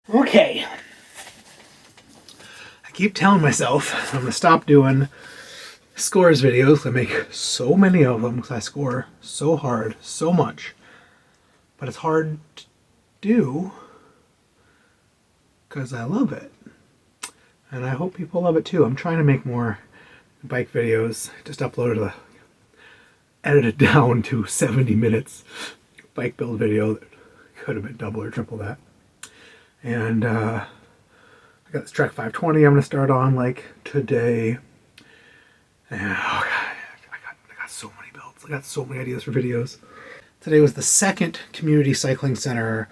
Okay. I keep telling myself I'm going to stop doing scores videos. I make so many of them because I score so hard, so much. But it's hard to do because I love it. And I hope people love it too. I'm trying to make more bike videos. Just edited down to 70 minutes bike build video that could have been double or triple that. And I got this Trek 520 I'm going to start on like today. And oh God, I got so many builds. I got so many ideas for videos. Today was the second community cycling center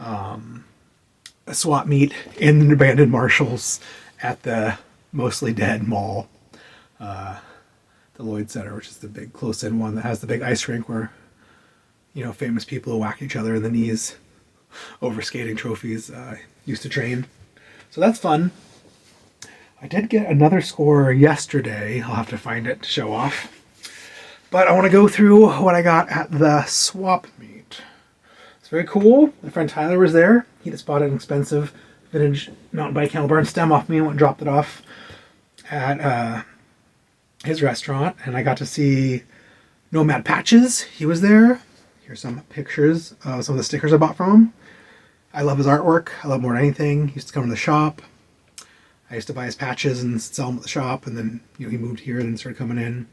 a swap meet in an abandoned Marshalls at the mostly dead mall. The Lloyd Center, which is the big close-in one that has the big ice rink where, you know, famous people who whack each other in the knees over skating trophies used to train. So that's fun. I did get another score yesterday. I'll have to find it to show off. But I want to go through what I got at the swap meet. It's very cool. My friend Tyler was there. He just bought an expensive vintage mountain bike handlebar and stem off me and went and dropped it off at his restaurant. And I got to see Nomad Patches. He was there. Here's some pictures of some of the stickers I bought from him. I love his artwork. I love more than anything. He used to come to the shop. I used to buy his patches and sell them at the shop, and then he moved here and started coming in.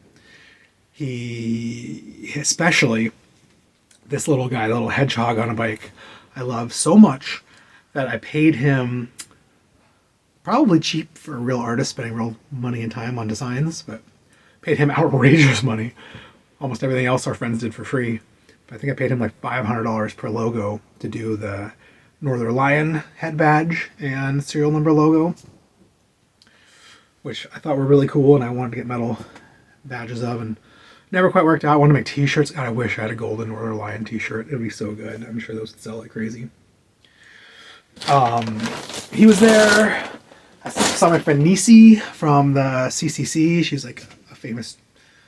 He especially this little guy, the little hedgehog on a bike, I love so much that I paid him probably cheap for a real artist, spending real money and time on designs, but paid him outrageous money. Almost everything else our friends did for free. But I think I paid him like $500 per logo to do the Northern Lion head badge and serial number logo, which I thought were really cool, and I wanted to get metal badges of, and never quite worked out. I wanted to make t-shirts. God, I wish I had a golden Northern Lion t-shirt. It would be so good. I'm sure those would sell like crazy. He was there. I saw my friend Nisi from the CCC. She's like a famous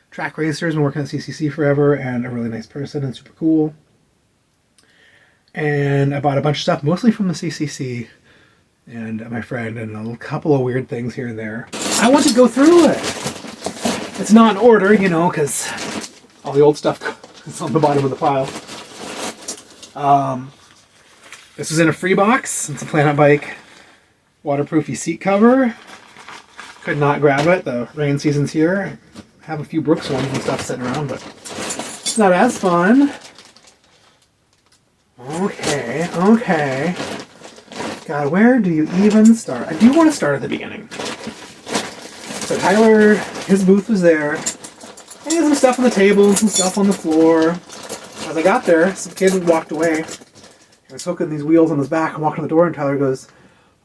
track racer, has been working at CCC forever, and a really nice person and super cool. And I bought a bunch of stuff, mostly from the CCC and my friend, and a couple of weird things here and there. I want to go through it. It's not in order, you know, because all the old stuff is on the bottom of the pile. This was in a free box. It's a Planet Bike waterproofy seat cover. Could not grab it. The rain season's here. I have a few Brooks ones and stuff sitting around, but it's not as fun. Okay. God, where do you even start? I do want to start at the beginning. So Tyler, his booth was there. And he had some stuff on the table and some stuff on the floor. As I got there, some kid walked away. He was hooking these wheels on his back and walking to the door, and Tyler goes,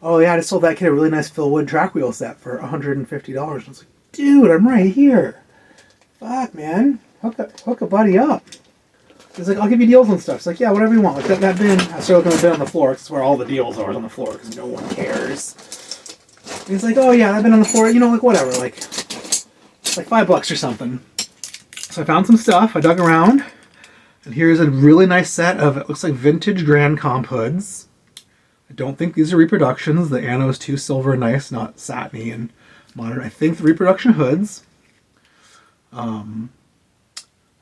"Oh yeah, I just sold that kid a really nice Phil Wood track wheel set for $150. I was like, dude, I'm right here. Fuck, man. Hook a buddy up. He's like, I'll give you deals on stuff. It's like, yeah, whatever you want. Like that bin, I started looking at the bin on the floor. It's where all the deals are on the floor because no one cares. And he's like, oh yeah, that bin on the floor, you know, like whatever, like $5 or something. So I found some stuff. I dug around, and here's a really nice set of, it looks like vintage Grand Comp hoods. I don't think these are reproductions. The ano's too silver and nice, not satiny and modern. I think the reproduction hoods. I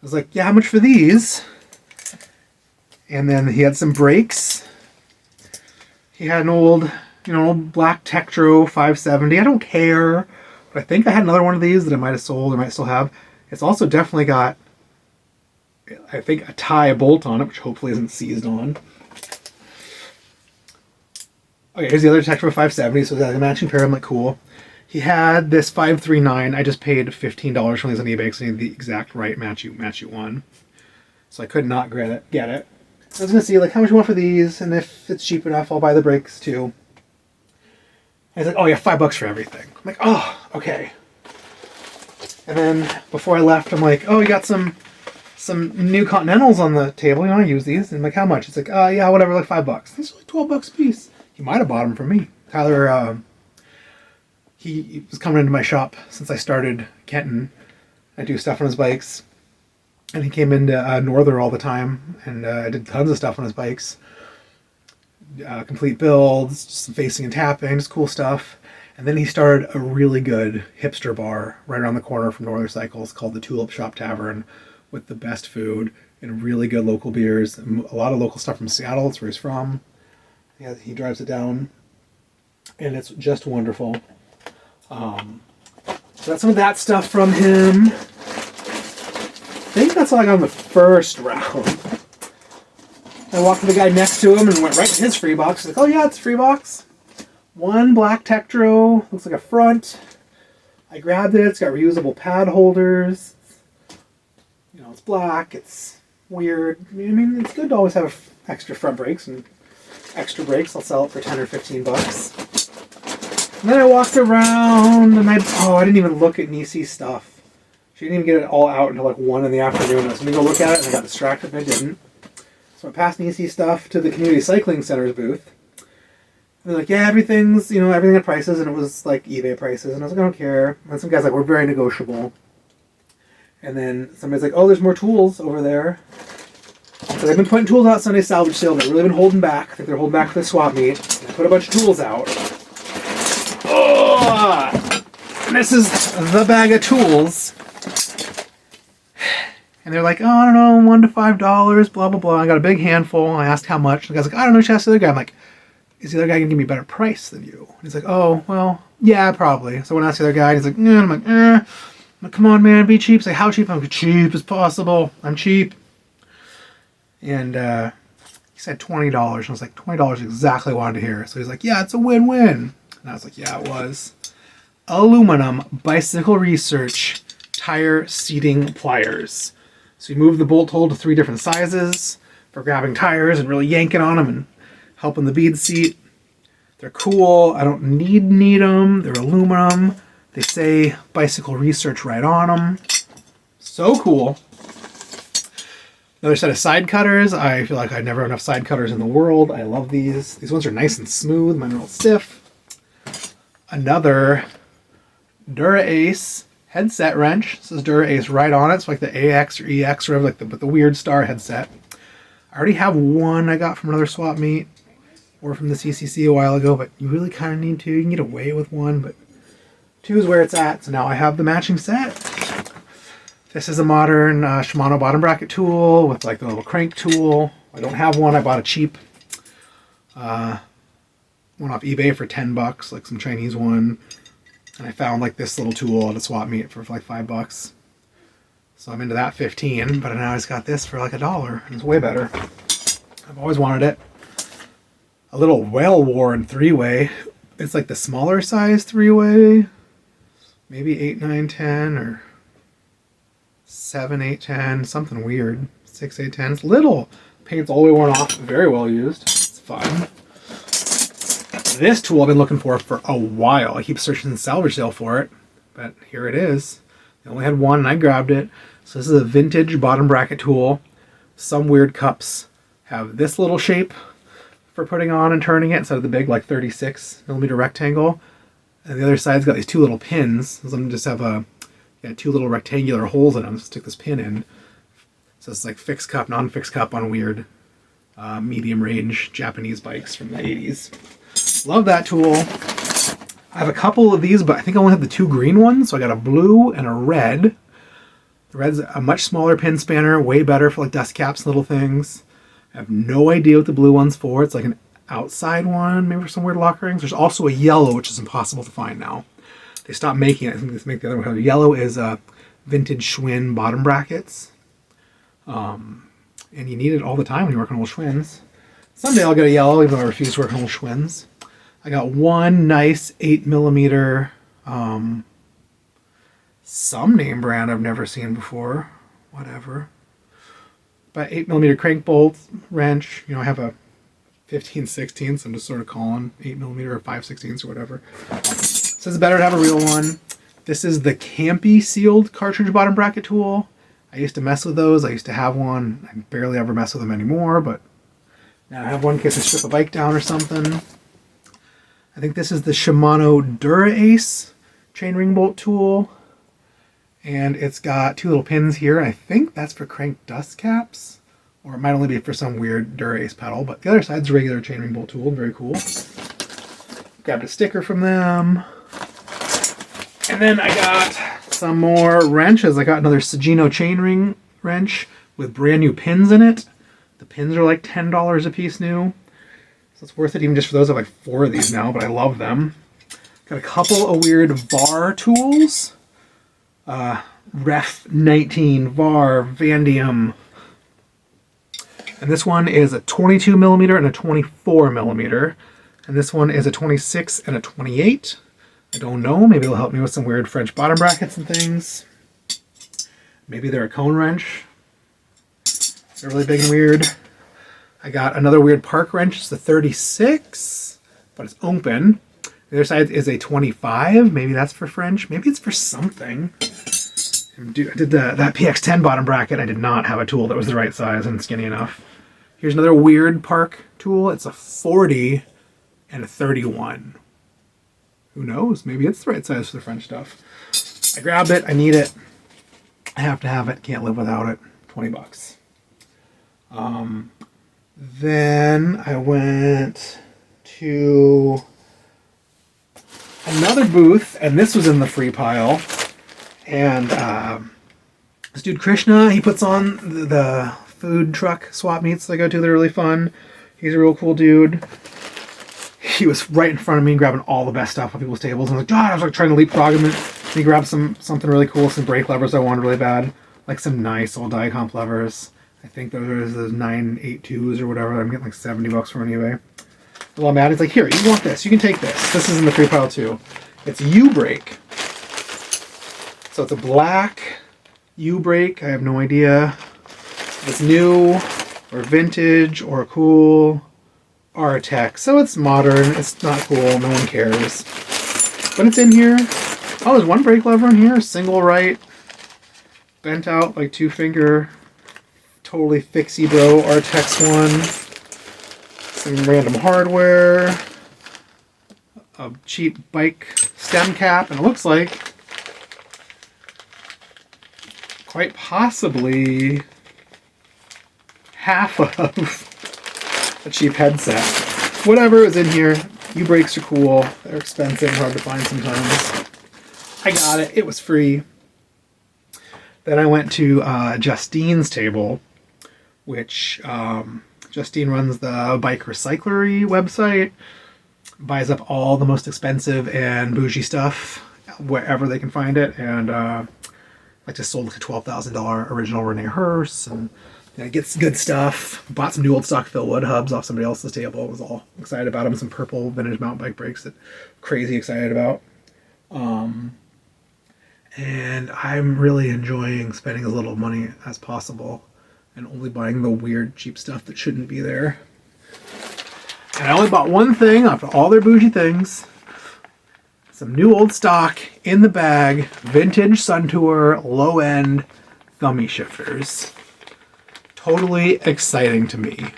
was like, yeah, how much for these? And then he had some brakes. He had an old black Tektro 570. I don't care, but I think I had another one of these that I might have sold or might still have. It's also definitely got, I think, a tie bolt on it, which hopefully isn't seized on. Okay, here's the other Tektro 570, so it's got a matching pair. I'm like, cool. He had this 539. I just paid $15 for these on eBay because I need the exact right Matchute one. So I could not get it. I was going to see like how much you want for these, and if it's cheap enough, I'll buy the brakes too. And he's like, oh yeah, $5 for everything. I'm like, oh, okay. And then before I left, I'm like, oh, you got some new Continentals on the table. You want to use these? And I'm like, how much? It's like, yeah, whatever, like $5. These are like $12 a piece. He might have bought them from me. Tyler, he was coming into my shop since I started Kenton. I do stuff on his bikes. And he came into Northern all the time, and I did tons of stuff on his bikes. complete builds, just some facing and tapping, just cool stuff. And then he started a really good hipster bar right around the corner from Northern Cycles called the Tulip Shop Tavern, with the best food and really good local beers. A lot of local stuff from Seattle. That's where he's from. Yeah, he drives it down, and it's just wonderful. So that's some of that stuff from him. I think that's all I got on the first round. I walked to the guy next to him and went right to his free box. He's like, oh yeah, it's a free box. One black Tektro, looks like a front. I grabbed it, it's got reusable pad holders. You know, it's black, it's weird. I mean, it's good to always have extra front brakes and extra brakes. I'll sell it for 10 or 15 bucks. And then I walked around and I didn't even look at Nisi's stuff. She didn't even get it all out until like 1 in the afternoon. I was going to go look at it and I got distracted and I didn't. So I passed Nisi's stuff to the Community Cycling Center's booth. And they're like, yeah, everything's, everything at prices. And it was like eBay prices. And I was like, I don't care. And some guy's like, we're very negotiable. And then somebody's like, oh, there's more tools over there. So they've been putting tools out Sunday salvage sale. They've really been holding back. I think they're holding back for the swap meet. And I put a bunch of tools out. Oh! And this is the bag of tools. And they're like, oh, I don't know, $1 to $5, blah, blah, blah. I got a big handful. I asked how much. The guy's like, I don't know. She asked the other guy. I'm like, is the other guy going to give me a better price than you? And he's like, oh, well, yeah, probably. So when I asked the other guy, he's like, yeah. I'm like, I'm like, come on, man, be cheap. He's like, how cheap? I'm like, cheap as possible. I'm cheap. And he said $20. And I was like, $20 is exactly what I wanted to hear. So he's like, yeah, it's a win-win. And I was like, yeah, it was. Aluminum Bicycle Research Tire Seating Pliers. So you move the bolt hole to 3 different sizes for grabbing tires and really yanking on them and helping the bead seat. They're cool. I don't need them. They're aluminum. They say Bicycle Research right on them. So cool. Another set of side cutters. I feel like I never have enough side cutters in the world. I love these. These ones are nice and smooth. Mine are all stiff. Another Dura-Ace headset wrench. This is Dura-Ace right on it. It's like the AX or EX or whatever, like the weird star headset. I already have one I got from another swap meet or from the CCC a while ago, but you really kind of need 2. You can get away with 1, but 2 is where it's at. So now I have the matching set. This is a modern Shimano bottom bracket tool with like the little crank tool. I don't have one. I bought a cheap one off eBay for $10, like some Chinese one. And I found like this little tool at a swap meet for like $5. So I'm into that 15, but now I just got this for like $1. And it's way better. I've always wanted it. A little well-worn 3-way. It's like the smaller size 3-way. Maybe 8, 9, 10, or 7, 8, 10, something weird. 6, 8, 10. It's little. Paint's all the way worn off. Very well used. It's fun. This tool I've been looking for a while. I keep searching the salvage sale for it, but here it is. I only had one and I grabbed it. So this is a vintage bottom bracket tool. Some weird cups have this little shape for putting on and turning it instead of the big like 36mm rectangle. And the other side's got these 2 little pins. Some just have 2 little rectangular holes in them. Stick this pin in. So it's like fixed cup, non-fixed cup on weird medium range Japanese bikes from the 80s. Love that tool. I have a couple of these, but I think I only have the 2 green ones. So I got a blue and a red. The red's a much smaller pin spanner, way better for like dust caps and little things. I have no idea what the blue one's for. It's like an outside one, maybe for some weird lock rings. There's also a yellow, which is impossible to find now. They stopped making it. I think they make the other one. The yellow is vintage Schwinn bottom brackets. And you need it all the time when you're working on old Schwinns. Someday I'll get a yellow, even though I refuse to work on old Schwinns. I got one nice 8mm, some name brand I've never seen before. Whatever. But 8mm crank bolt wrench. I have a 15/16, so I'm just sort of calling 8mm or 5/16 or whatever. So it's better to have a real one. This is the Campy sealed cartridge bottom bracket tool. I used to mess with those. I used to have one. I barely ever mess with them anymore, but now I have one in case I strip a bike down or something. I think this is the Shimano Dura-Ace chain ring bolt tool. And it's got 2 little pins here. I think that's for crank dust caps Or it might only be for some weird Dura-Ace pedal, but the other side's a regular chainring bolt tool. Very cool. Grabbed a sticker from them. And then I got some more wrenches. I got another Sagino chainring wrench with brand new pins in it. The pins are like $10 a piece new. So it's worth it even just for those. I have like 4 of these now, but I love them. Got a couple of weird VAR tools. Ref 19 VAR Vandium. And this one is a 22 millimeter and a 24 millimeter. And this one is a 26 and a 28. I don't know. Maybe it'll help me with some weird French bottom brackets and things. Maybe they're a cone wrench. They're really big and weird. I got another weird park wrench. It's the 36, but it's open. The other side is a 25. Maybe that's for French. Maybe it's for something. I did that PX10 bottom bracket. I did not have a tool that was the right size and skinny enough. Here's another weird park tool. It's a 40 and a 31. Who knows? Maybe it's the right size for the French stuff. I grabbed it. I need it. I have to have it. Can't live without it. 20 bucks. Then I went to another booth, and this was in the free pile. And this dude Krishna, he puts on the food truck swap meets that I go to. They're really fun. He's a real cool dude. He was right in front of me grabbing all the best stuff on people's tables. And I was like, God, I was like trying to leapfrog him. And he grabbed something really cool, some brake levers I wanted really bad. Like some nice old Diacomp levers. I think those are those 982s or whatever. I'm getting like 70 bucks for on eBay. Well, I'm mad. He's like, here, you want this. You can take this. This is in the free pile too. It's U-Brake. So it's a black U-Brake. I have no idea if it's new or vintage or cool or tech. So it's modern. It's not cool. No one cares. But it's in here. Oh, there's one brake lever in here. Single right. Bent out like 2-finger. Totally fixie bro Artex one. Some random hardware. A cheap bike stem cap. And it looks like quite possibly half of a cheap headset. Whatever is in here. U-Brakes are cool. They're expensive, hard to find sometimes. I got it. It was free. Then I went to Justine's table, which Justine runs the Bike Recyclery website. Buys up all the most expensive and bougie stuff wherever they can find it. And I just sold like a $12,000 original Rene Hearst, and gets good stuff. Bought some new old stock Phil Wood hubs off somebody else's table. Was all excited about them. Some purple vintage mountain bike brakes that crazy excited about. And I'm really enjoying spending as little money as possible and only buying the weird cheap stuff that shouldn't be there. And I only bought one thing after all their bougie things. Some new old stock in the bag, vintage Suntour low-end thummy shifters. Totally exciting to me.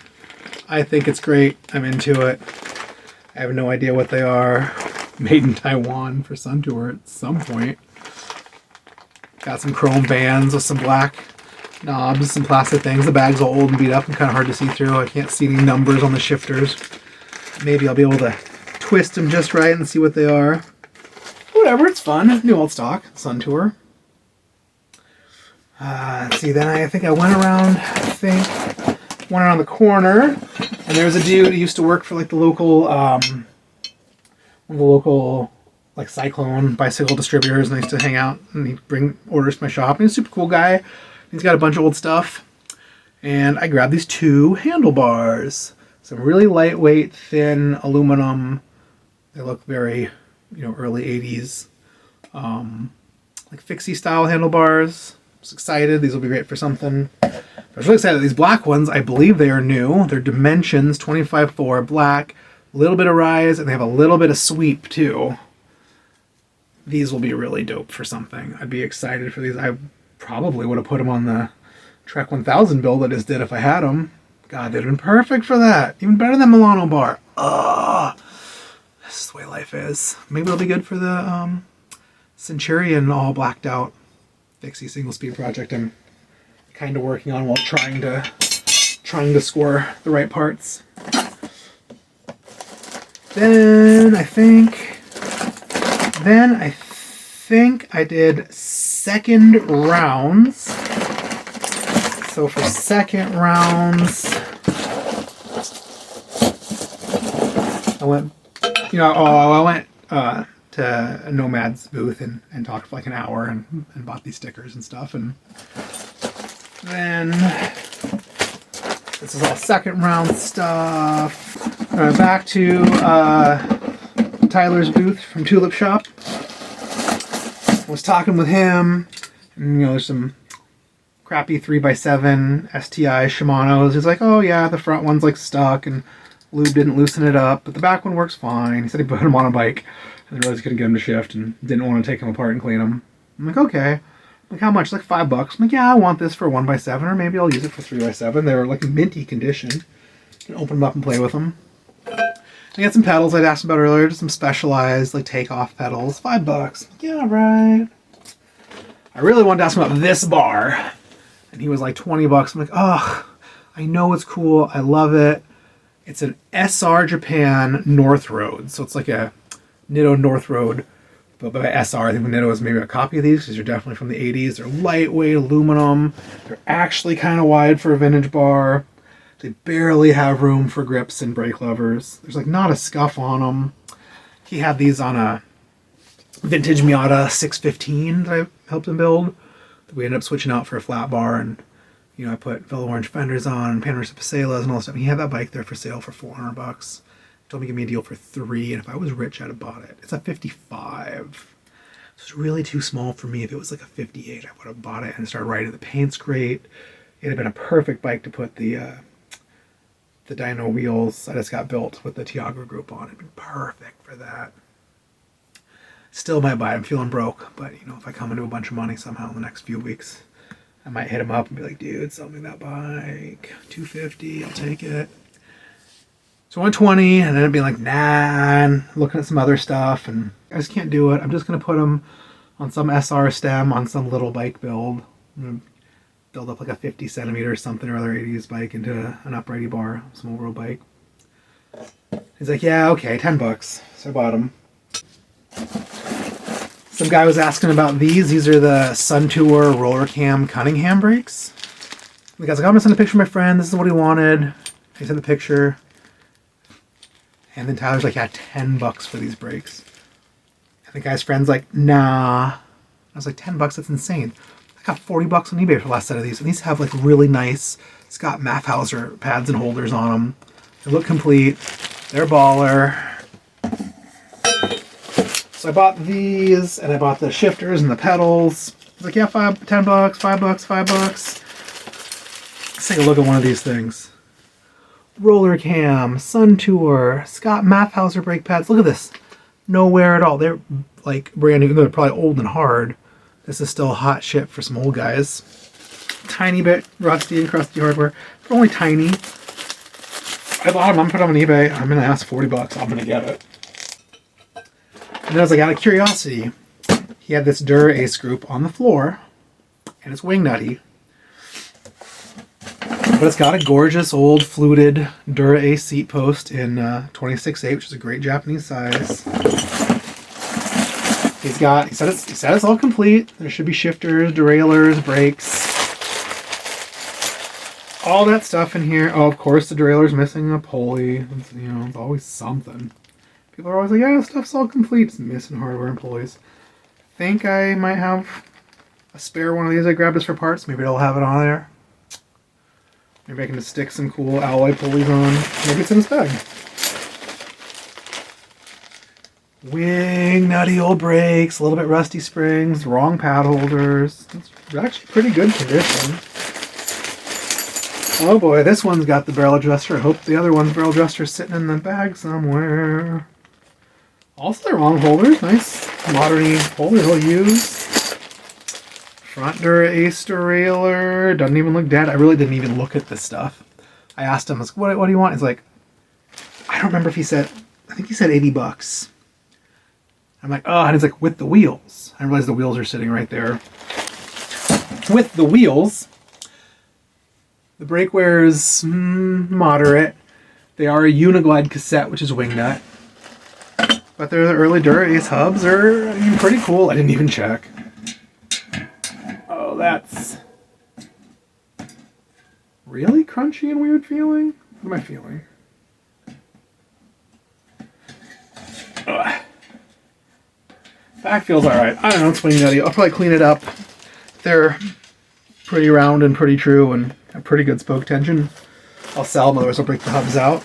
I think it's great. I'm into it. I have no idea what they are. Made in Taiwan for Suntour at some point. Got some chrome bands with some black knobs, some plastic things. The bag's all old and beat up and kind of hard to see through. I can't see any numbers on the shifters. Maybe I'll be able to twist them just right and see what they are. Whatever, it's fun. New old stock, Suntour. Let's see, then I think I went around the corner, and there was a dude who used to work for like the local, one of the local like Cyclone bicycle distributors, and I used to hang out, and he'd bring orders to my shop. And he's a super cool guy. He's got a bunch of old stuff, and I grabbed these 2 handlebars. Some really lightweight, thin aluminum. They look very, early 80s, like fixie style handlebars. I was excited. These will be great for something. I was really excited. These black ones, I believe they are new. They're Dimensions 25/4 black, a little bit of rise, and they have a little bit of sweep too. These will be really dope for something. I'd be excited for these. I probably would have put them on the Trek 1000 build I just did if I had them. God, they'd have been perfect for that. Even better than Milano Bar. This is the way life is. Maybe it'll be good for the Centurion all blacked out fixie single speed project I'm kind of working on while trying to trying to score the right parts. Then I think I did second rounds. So for second rounds, I went, to Nomad's booth and talked for like an hour and bought these stickers and stuff. And then this is all second round stuff. Back to Tyler's booth from Tulip Shop. I was talking with him, and there's some crappy 3x7 STI Shimano's. He's like, oh yeah, the front one's like stuck and lube didn't loosen it up, but the back one works fine. He said he put him on a bike and realized he couldn't get him to shift and didn't want to take him apart and clean them. I'm like, okay. I'm like, how much? Like $5. I'm like, yeah, I want this for 1x7, or maybe I'll use it for 3x7. They were like minty condition. You can open them up and play with them. I got some pedals I'd asked about earlier, just some Specialized like takeoff pedals, $5. Like, yeah, right. I really wanted to ask him about this bar, and he was like $20. I'm like, oh, I know it's cool. I love it. It's an SR Japan North Road, so it's like a Nitto North Road, but by SR. I think Nitto is maybe a copy of these because they're definitely from the 80s. They're lightweight aluminum. They're actually kind of wide for a vintage bar. They barely have room for grips and brake levers. There's like not a scuff on them. He had these on a vintage Miata 615 that I helped him build. That we ended up switching out for a flat bar, and I put Velo Orange fenders on, Panorama Paselas and all that stuff. He had that bike there for sale for $400. Told me to give me a deal for $3, and if I was rich, I'd have bought it. It's a 55. So it's really too small for me. If it was like a 58, I would have bought it and started riding. The paint's great. It'd have been a perfect bike to put the dyno wheels I just got built with the Tiago group on. It'd be perfect for that. Still might buy it. I'm feeling broke, but if I come into a bunch of money somehow in the next few weeks, I might hit him up and be like, dude, sell me that bike. $250, I'll take it. So $120, and then it'd be like, nah, and looking at some other stuff, and I just can't do it. I'm just going to put them on some SR stem on some little bike build. I'm going to build up like a 50 centimeter something or other 80s bike into an uprighty bar, small road bike. He's like, yeah, okay, $10. So I bought them. Some guy was asking about these. These are the Suntour Roller Cam Cunningham brakes. The guy's like, I'm going to send a picture to my friend. This is what he wanted. He sent the picture. And then Tyler's like, yeah, $10 for these brakes. And the guy's friend's like, nah. I was like, $10? That's insane. I got $40 on eBay for the last set of these. And these have like really nice Scott Maffhauser pads and holders on them. They look complete. They're baller. So I bought these, and I bought the shifters and the pedals. I was like, yeah, $10, $5. Let's take a look at one of these things. Roller Cam, Suntour, Scott Maffhauser brake pads. Look at this. No wear at all. They're like brand new. They're probably old and hard. This is still hot shit for some old guys. Tiny bit rusty and crusty hardware. They're only tiny. I bought them. I'm put them on eBay. I'm going to ask $40. I'm going to get it. And then I was like, out of curiosity, he had this Dura Ace group on the floor, and it's wing nutty. But it's got a gorgeous old fluted Dura Ace seat post in 26/8, which is a great Japanese size. He said it's all complete. There should be shifters, derailleurs, brakes, all that stuff in here. Oh, of course, the derailleur's missing a pulley. It's always something. People are always like, yeah, stuff's all complete. It's missing hardware and pulleys. I think I might have a spare one of these. I grabbed this for parts. Maybe it'll have it on there. Maybe I can just stick some cool alloy pulleys on. Maybe it's in this bag. Wing nutty old brakes, a little bit rusty springs, wrong pad holders. It's actually pretty good condition. Oh boy, this one's got the barrel adjuster. I hope the other one's barrel adjuster is sitting in the bag somewhere. Also the wrong holders. Nice modern holders I'll use. Front Dura Ace derailleur. Doesn't even look dead. I really didn't even look at this stuff. I asked him, what do you want? He's like, I don't remember if he said, I think he said $80. I'm like, oh, and he's like, with the wheels. I realized the wheels are sitting right there. With the wheels, The brake wear is moderate. They are a Uniglide cassette, which is wingnut. But they're the early Dura Ace hubs are pretty cool. I didn't even check. Oh, that's really crunchy and weird feeling. What am I feeling? Ugh. Back feels alright. I don't know, it's wingnutty. I'll probably clean it up. They're pretty round and pretty true and have pretty good spoke tension. I'll sell them, otherwise I'll break the hubs out.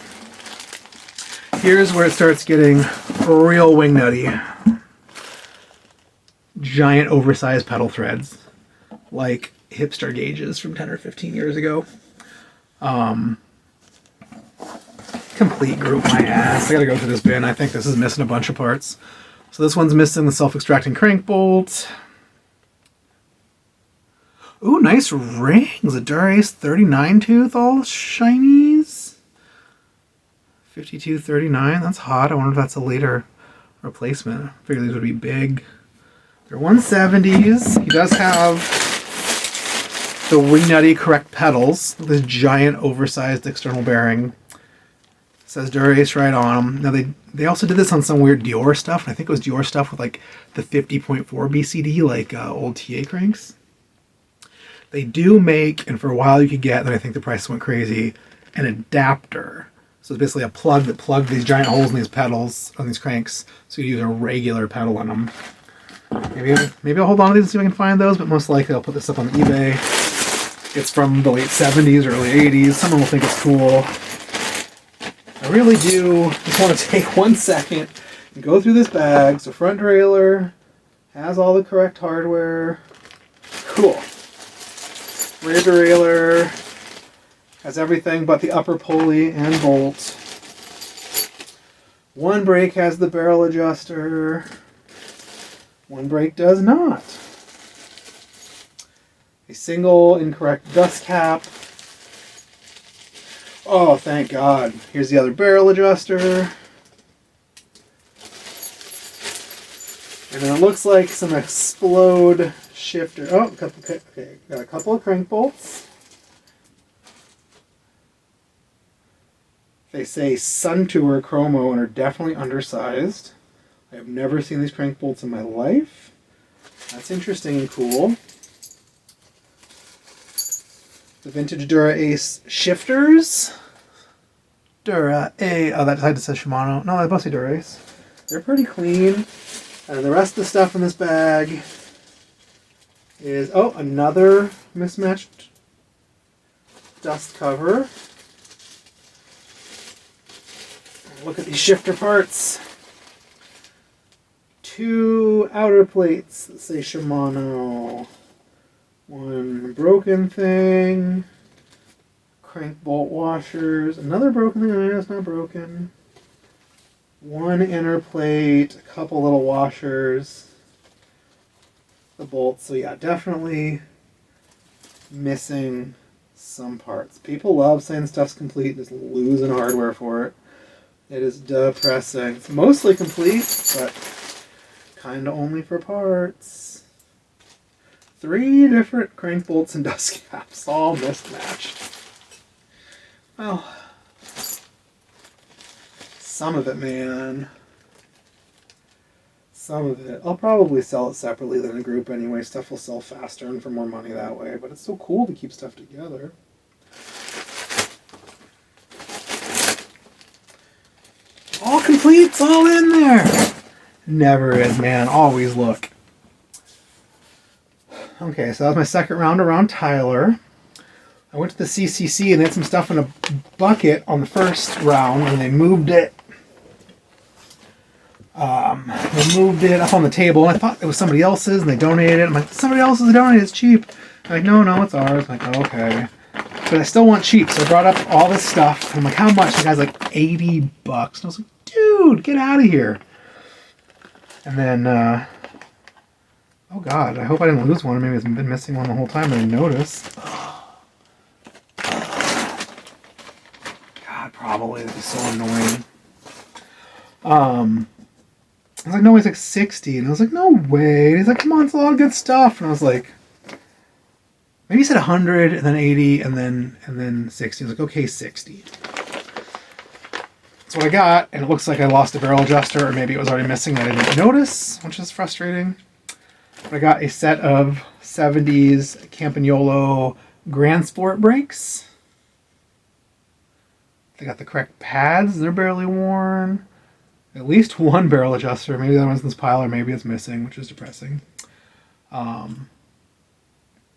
Here's where it starts getting real wingnutty. Giant oversized pedal threads. Like hipster gauges from 10 or 15 years ago. Complete group my ass. I gotta go through this bin. I think this is missing a bunch of parts. So this one's missing the self-extracting crank bolt. Ooh, nice rings. A Dura Ace 39 tooth, all shinies. 5239, that's hot. I wonder if that's a later replacement. I figured these would be big. They're 170s. He does have the wingnutty correct pedals. This giant oversized external bearing. It says Dura Ace right on them. Now they also did this on some weird Dior stuff. And I think it was Dior stuff with like the 50.4 BCD, like old TA cranks. They do make, and for a while you could get, then I think the price went crazy, an adapter. So it's basically a plug that plugged these giant holes in these pedals, on these cranks, so you use a regular pedal in them. Maybe I'll hold on to these and see if I can find those, but most likely I'll put this up on eBay. It's from the late 70s, early 80s. Someone will think it's cool. I really do just want to take 1 second and go through this bag. So front derailleur has all the correct hardware. Cool. Rear derailleur has everything but the upper pulley and bolt. One brake has the barrel adjuster. One brake does not. A single incorrect dust cap. Oh, thank God. Here's the other barrel adjuster. And then it looks like some explode shifter. Oh, okay. Got a couple of crank bolts. They say Suntour Chromo and are definitely undersized. I have never seen these crank bolts in my life. That's interesting and cool. The vintage Dura Ace shifters. Dura A. Oh, that side says Shimano. No, they both say Dura Ace. They're pretty clean. And the rest of the stuff in this bag is, oh, another mismatched dust cover. Look at these shifter parts. 2 outer plates that say Shimano. One broken thing. Crank bolt washers. Another broken thing. No, it's not broken. One inner plate. A couple little washers. The bolts. So yeah, definitely missing some parts. People love saying stuff's complete, just losing hardware for it. It is depressing. It's mostly complete, but kind of only for parts. 3 different crank bolts and dust caps, all mismatched. Well, some of it, man. Some of it. I'll probably sell it separately than a group anyway. Stuff will sell faster and for more money that way, but it's so cool to keep stuff together. All complete, it's all in there. Never is, man. Always look. Okay, so that was my second round around Tyler. I went to the CCC and they had some stuff in a bucket on the first round and they moved it. They moved it up on the table and I thought it was somebody else's and they donated it. I'm like, somebody else's donated, it's cheap. I'm like, no, it's ours. I'm like, oh, okay. But I still want cheap, so I brought up all this stuff. I'm like, how much? The guy's like, $80. And I was like, dude, get out of here. And then, oh God, I hope I didn't lose one. Maybe it's been missing one the whole time I didn't notice. God, probably. This is so annoying. I was like, no, he's like 60. And I was like, no way. And he's like, come on, it's a lot of good stuff. And I was like, Maybe he said 100 and then 80 and then 60. I was like, okay, 60. That's what I got, and it looks like I lost a barrel adjuster, or maybe it was already missing that I didn't notice, which is frustrating. But I got a set of 70s Campagnolo Grand Sport brakes. They got the correct pads. They're barely worn. At least one barrel adjuster. Maybe that one's in this pile, or maybe it's missing, which is depressing.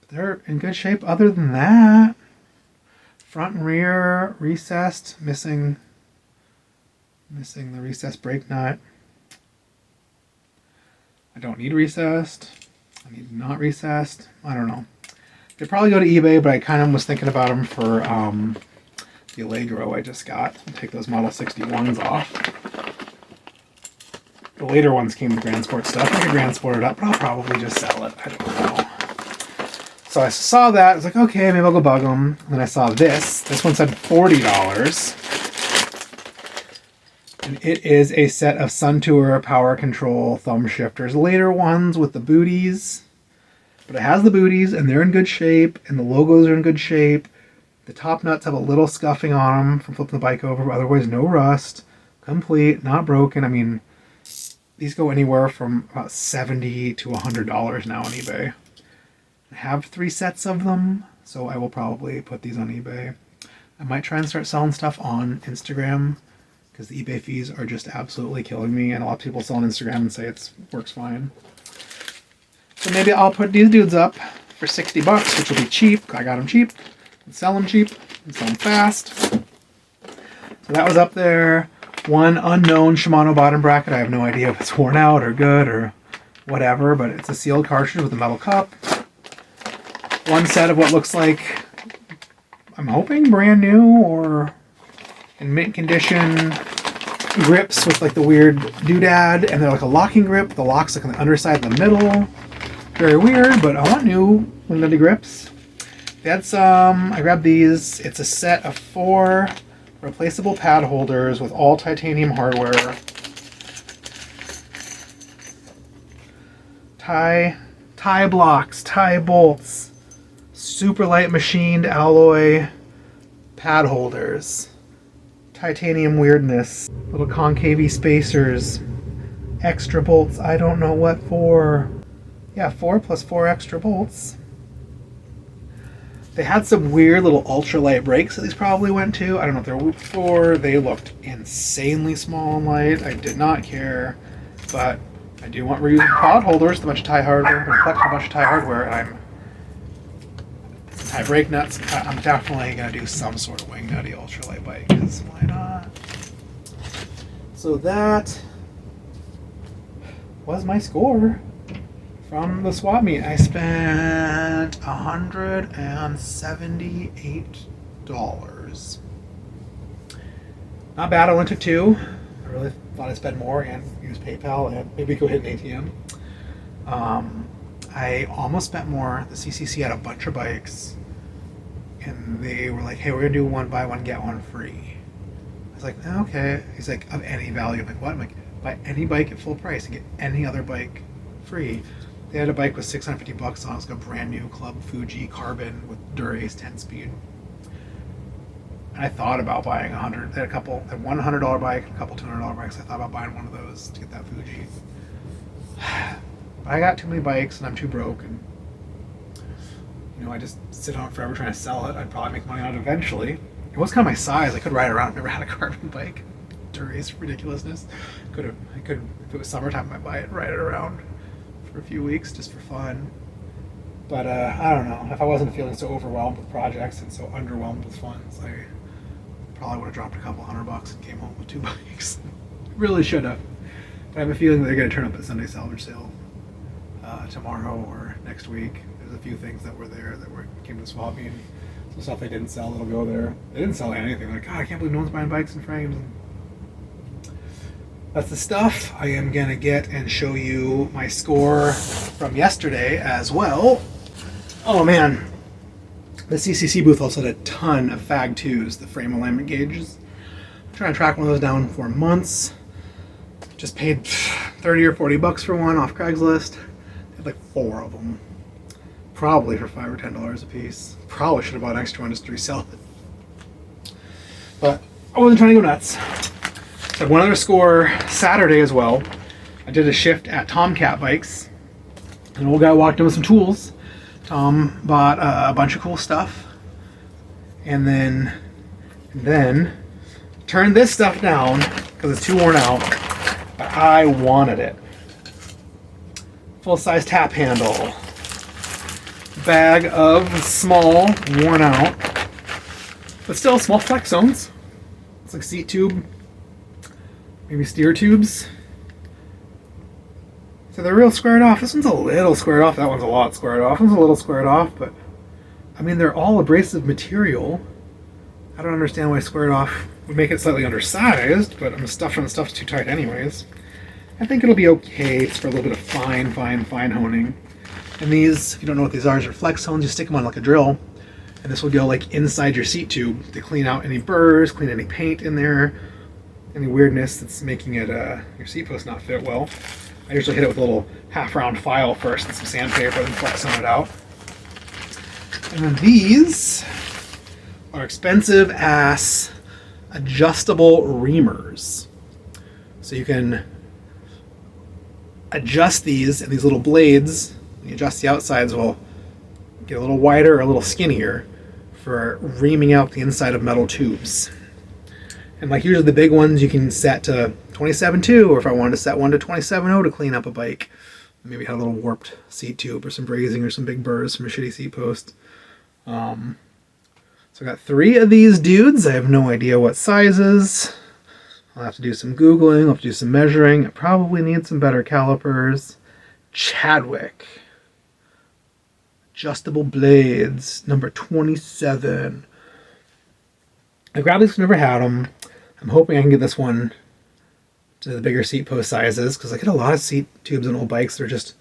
They're in good shape other than that. Front and rear recessed, missing the recessed brake nut. I don't need recessed. I need not recessed. I don't know. They'd probably go to eBay, but I kind of was thinking about them for the Allegro I just got. I'll take those Model 61s off. The later ones came with Grand Sport stuff. I could Grand Sport it up, but I'll probably just sell it. I don't know. So I saw that. I was like, okay, maybe I'll go bug them. And then I saw this. This one said $40. And it is a set of Suntour power control thumb shifters. Later ones with the booties. But it has the booties, and they're in good shape, and the logos are in good shape. The top nuts have a little scuffing on them from flipping the bike over, but otherwise no rust. Complete, not broken. I mean, these go anywhere from about $70 to $100 now on eBay. I have 3 sets of them, so I will probably put these on eBay. I might try and start selling stuff on Instagram, because the eBay fees are just absolutely killing me, and a lot of people sell on Instagram and say it works fine. So maybe I'll put these dudes up for $60, which will be cheap. I got them cheap, and sell them cheap, and sell them fast. So that was up there. One unknown Shimano bottom bracket. I have no idea if it's worn out or good or whatever, but it's a sealed cartridge with a metal cup. One set of what looks like, I'm hoping brand new or in mint condition grips with like the weird doodad, and they're like a locking grip. The lock's like on the underside in the middle. Very weird, but I want new Wingnutty grips. They had some. I grabbed these. It's a set of 4 replaceable pad holders with all titanium hardware. Tie blocks, tie bolts. Super light machined alloy pad holders. Titanium weirdness. Little concave spacers. Extra bolts, I don't know what for. Yeah, 4 plus 4 extra bolts. They had some weird little ultralight brakes that these probably went to. I don't know if they're Whoop for. They looked insanely small and light. I did not care. But I do want reusable pod holders with a bunch of tie hardware. I'm going to collect a bunch of tie hardware, and tie brake nuts. I'm definitely going to do some sort of Wingnutty ultralight bike, because why not? So that was my score from the swap meet. I spent $178. Not bad. I only took 2. I really thought I'd spend more and use PayPal and maybe go hit an ATM. I almost spent more. The CCC had a bunch of bikes, and they were like, hey, we're going to do 1 buy 1 get 1 free. I was like, okay. He's like, of any value. I'm like, what? I'm like, buy any bike at full price and get any other bike free. They had a bike with $650 on it. It was like a brand new Club Fuji Carbon with Dura-Ace 10-speed. And I thought about buying 100. They had one $100 bike and a couple $200 bikes. I thought about buying one of those to get that Fuji. But I got too many bikes and I'm too broke, and I just sit on it forever trying to sell it. I'd probably make money on it eventually. It was kind of my size. I could ride around. I've never had a carbon bike. Dura-Ace ridiculousness. I could, if it was summertime, I'd buy it and ride it around for a few weeks just for fun. But I don't know. If I wasn't feeling so overwhelmed with projects and so underwhelmed with funds, I probably would have dropped a couple $100 and came home with 2 bikes. Really should have. But I have a feeling that they're going to turn up at Sunday salvage sale tomorrow or next week. There's a few things that were there that came to the swap meet. Some stuff they didn't sell that'll go there. They didn't sell anything. Like, God, I can't believe no one's buying bikes and frames. That's the stuff. I am going to get and show you my score from yesterday as well. Oh man, the CCC booth also had a ton of FAG 2s, the frame alignment gauges. I'm trying to track one of those down for months. Just paid $30 or $40 for one off Craigslist. I had like 4 of them. probably for $5 or $10 a piece. Probably should have bought an extra one just to resell it. But I wasn't trying to go nuts. So one other score Saturday as well. I did a shift at Tomcat Bikes. An old guy walked in with some tools. Tom bought a bunch of cool stuff. And then turned this stuff down because it's too worn out. But I wanted it. Full-size tap handle. Bag of small, worn out, but still small flex zones. It's like seat tube, maybe steer tubes. So they're real squared off. This one's a little squared off. That one's a lot squared off. This one's a little squared off, but I mean, they're all abrasive material. I don't understand why squared off would make it slightly undersized, but I'm stuffing the stuff's too tight anyways. I think it'll be okay just for a little bit of fine honing. And these, if you don't know what these are flex zones. You stick them on like a drill, and this will go like inside your seat tube to clean out any burrs, clean any paint in there, any weirdness that's making it your seat post not fit well. I usually hit it with a little half-round file first and some sandpaper, then flex zone it out. And then these are expensive ass adjustable reamers. So you can adjust these, and these little blades, you adjust the outsides, will get a little wider or a little skinnier for reaming out the inside of metal tubes. And like usually the big ones you can set to 27.2, or if I wanted to set one to 27.0 to clean up a bike, maybe had a little warped seat tube or some brazing or some big burrs from a shitty seat post. So I got 3 of these dudes. I have no idea what sizes. I'll have to do some Googling. I'll have to do some measuring. I probably need some better calipers. Chadwick. Adjustable blades. Number 27. I grabbed these, never had them. I'm hoping I can get this one to the bigger seat post sizes, because I get a lot of seat tubes on old bikes that are just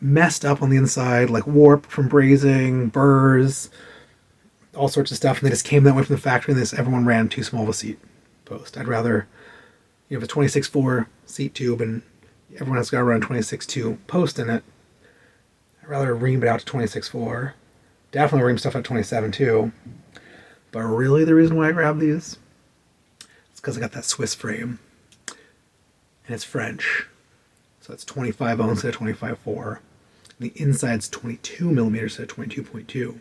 messed up on the inside, like warped from brazing, burrs, all sorts of stuff, and they just came that way from the factory, and everyone ran too small of a seat post. I'd rather, you have a 26.4 seat tube and everyone has got to run a 26.2 post in it. I'd rather ream it out to 26.4. Definitely ream stuff at 27.2. But really the reason why I grabbed these is because I got that Swiss frame. And it's French. So it's 25 ounce instead of 25.4. And the inside's 22 millimeters instead of 22.2.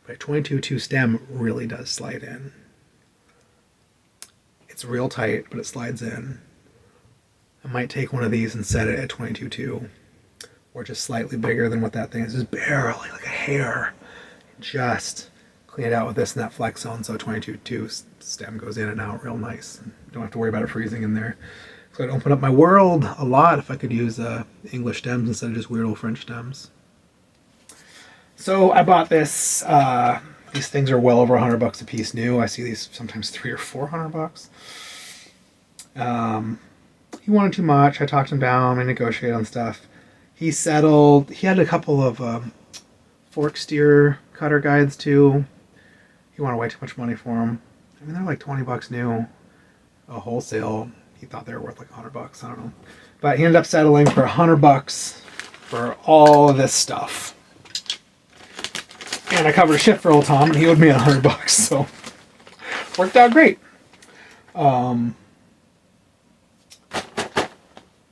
But a 22.2 stem really does slide in. It's real tight, but it slides in. I might take one of these and set it at 22.2. Or just slightly bigger than what that thing is. Just barely, like a hair. Just clean it out with this and that flex zone, so 22.2 stem goes in and out real nice. Don't have to worry about it freezing in there. So it'd open up my world a lot if I could use English stems instead of just weird old French stems. So I bought this. These things are well over $100 a piece new. I see these sometimes $300 or $400. He wanted too much. I talked him down. I negotiated on stuff. He settled. He had a couple of fork steer cutter guides too. He wanted way too much money for them. I mean, they're like $20 new, a wholesale. He thought they were worth like $100. I don't know, but he ended up settling for $100 for all of this stuff. And I covered a shift for old Tom, and he owed me $100, so worked out great.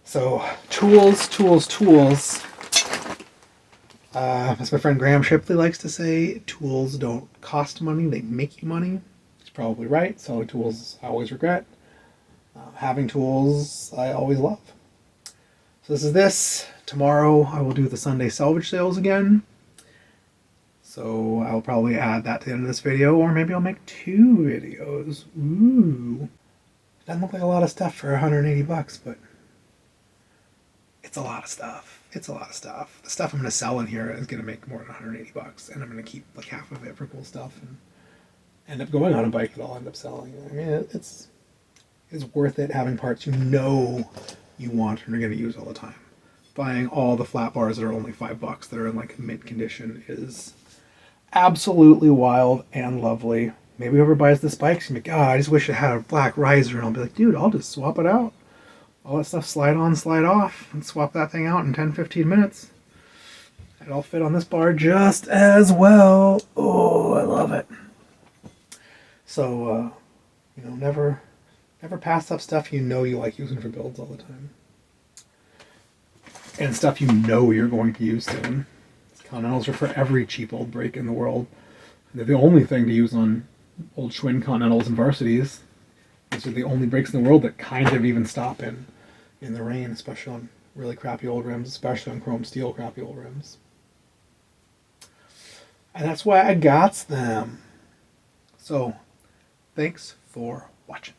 So tools. As my friend Graham Shipley likes to say, tools don't cost money, they make you money. He's probably right. Selling tools I always regret. Having tools I always love. So this. Tomorrow I will do the Sunday salvage sales again. So I'll probably add that to the end of this video, or maybe I'll make 2 videos. Ooh. Doesn't look like a lot of stuff for $180, but it's a lot of stuff. It's a lot of stuff. The stuff I'm going to sell in here is going to make more than $180, and I'm going to keep like half of it for cool stuff and end up going on a bike that I'll end up selling. I mean, it's worth it having parts you know you want and are going to use all the time. Buying all the flat bars that are only $5 that are in like mint condition is absolutely wild and lovely. Maybe whoever buys this bike's gonna be, God, I just wish it had a black riser, and I'll be like, dude, I'll just swap it out. All that stuff slide on, slide off, and swap that thing out in 10-15 minutes. It'll fit on this bar just as well. Oh, I love it. So, never pass up stuff you know you like using for builds all the time. And stuff you know you're going to use soon. Continentals are for every cheap old break in the world. They're the only thing to use on old Schwinn Continentals and Varsities. These are the only breaks in the world that kind of even stop in the rain, especially on really crappy old rims, especially on chrome steel crappy old rims. And that's why I got them. So, thanks for watching.